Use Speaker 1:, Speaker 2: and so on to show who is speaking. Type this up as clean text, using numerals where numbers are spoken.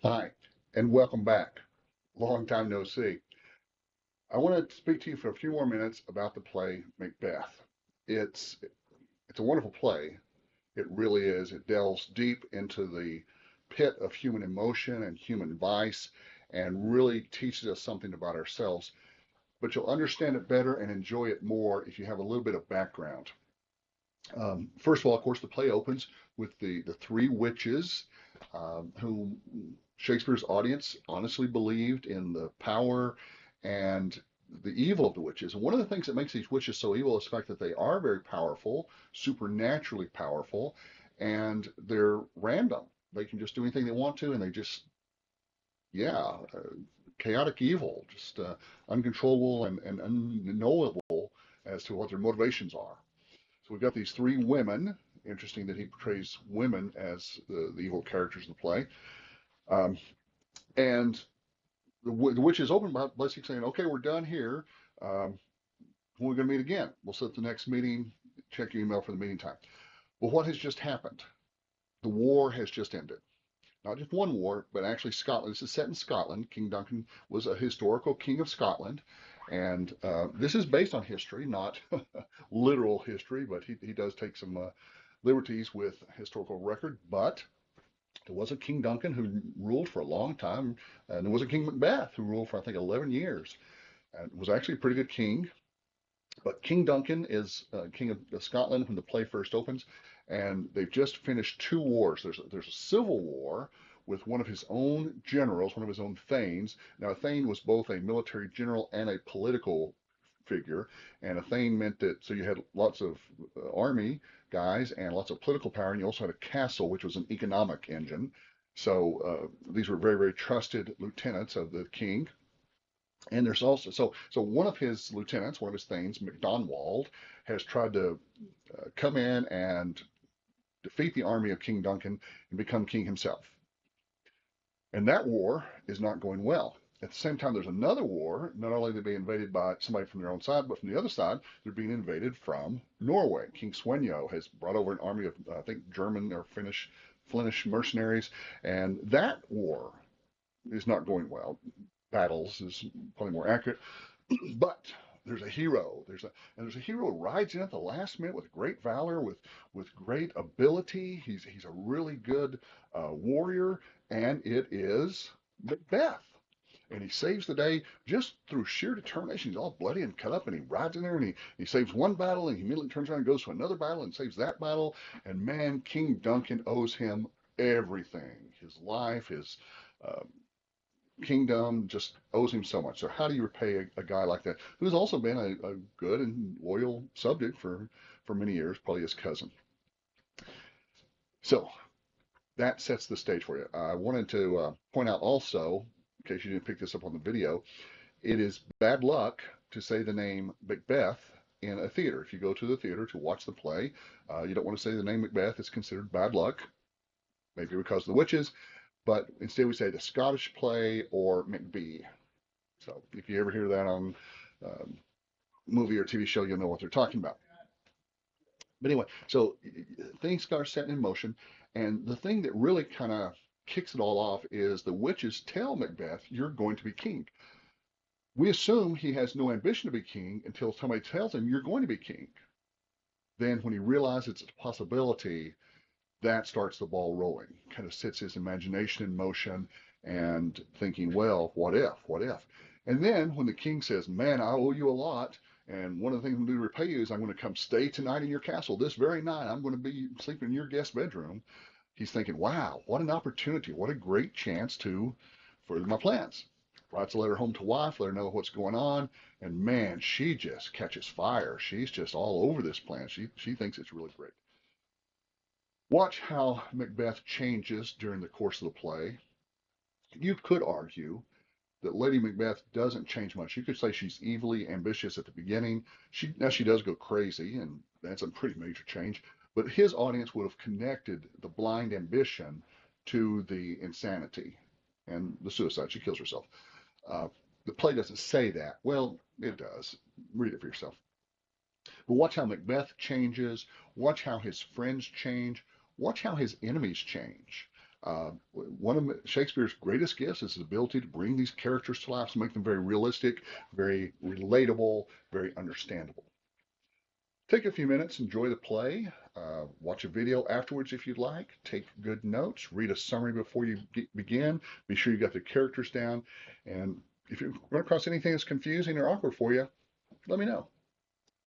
Speaker 1: Hi, and welcome back. Long time no see. I want to speak to you for a few more minutes about the play Macbeth. It's it's a wonderful play. It really is. It delves deep into the pit of human emotion and human vice and really teaches us something about ourselves. But you'll understand it better and enjoy it more if you have a little bit of background. First of all, of course, the play opens with the three witches who Shakespeare's audience honestly believed in the power and the evil of the witches. And one of the things that makes these witches so evil is the fact that they are very powerful, supernaturally powerful, and they're random. They can just do anything they want to, and they just, yeah, chaotic evil, just uncontrollable and unknowable as to what their motivations are. So we've got these three women. Interesting that he portrays women as the evil characters of the play. Um, and the witch is open by basically saying, okay, we're done here. When we're going to meet again, we'll set the next meeting. Check your email for the meeting time. Well, what has just happened? The war has just ended. Not just one war, but actually Scotland. This is set in Scotland. King Duncan was a historical king of Scotland. And this is based on history, not literal history, but he does take some liberties with historical record. But there was a King Duncan who ruled for a long time, and there was a King Macbeth who ruled for, I think, 11 years, and was actually a pretty good king. But King Duncan is king of Scotland when the play first opens, and they've just finished two wars. There's a civil war with one of his own generals, one of his own thanes. Now, a thane was both a military general and a political figure, and a thane meant that so you had lots of army guys and lots of political power, and you also had a castle, which was an economic engine. So these were very, very trusted lieutenants of the king. And there's also one of his lieutenants, one of his thanes, MacDonwald, has tried to come in and defeat the army of King Duncan and become king himself. And that war is not going well. At the same time, there's another war. Not only are they being invaded by somebody from their own side, but from the other side, they're being invaded from Norway. King Swenjo has brought over an army of, I think, German or Flemish mercenaries, and that war is not going well. Battles is probably more accurate. But there's a hero. There's a hero who rides in at the last minute with great valor, with great ability. He's a really good warrior, and it is Macbeth. And he saves the day just through sheer determination. He's all bloody and cut up, and he rides in there and he saves one battle, and he immediately turns around and goes to another battle and saves that battle. And man, King Duncan owes him everything. His life, his uh, kingdom just owes him so much. So how do you repay a guy like that who's also been a good and loyal subject for many years, probably his cousin? So that sets the stage for you. I wanted to point out also, in case you didn't pick this up on the video, it is bad luck to say the name Macbeth in a theater. If you go to the theater to watch the play, you don't want to say the name Macbeth. It's considered bad luck, maybe because of the witches, but instead we say the Scottish play or Macbee. So if you ever hear that on um, movie or TV show, you'll know what they're talking about. But anyway, so things start setting in motion, and the thing that really kind of kicks it all off is the witches tell Macbeth, "You're going to be king." We assume he has no ambition to be king until somebody tells him, "You're going to be king." Then, when he realizes it's a possibility, that starts the ball rolling, kind of sets his imagination in motion and thinking, well, what if, what if? And then when the king says, man, I owe you a lot, and one of the things I'm going to repay you is I'm going to come stay tonight in your castle this very night. I'm going to be sleeping in your guest bedroom. He's thinking, wow, what an opportunity. What a great chance to further my plans. Writes a letter home to wife, let her know what's going on. And man, she just catches fire. She's just all over this plan. She thinks it's really great. Watch how Macbeth changes during the course of the play. You could argue that Lady Macbeth doesn't change much. You could say she's evilly ambitious at the beginning. She does go crazy, and that's a pretty major change. But his audience would have connected the blind ambition to the insanity and the suicide. She kills herself. Uh, the play doesn't say that. Well, it does. Read it for yourself. But watch how Macbeth changes. Watch how his friends change. Watch how his enemies change. One of Shakespeare's greatest gifts is his ability to bring these characters to life, to make them very realistic, very relatable, very understandable. Take a few minutes, enjoy the play, watch a video afterwards if you'd like, take good notes, read a summary before you begin, be sure you got the characters down, and if you run across anything that's confusing or awkward for you, let me know.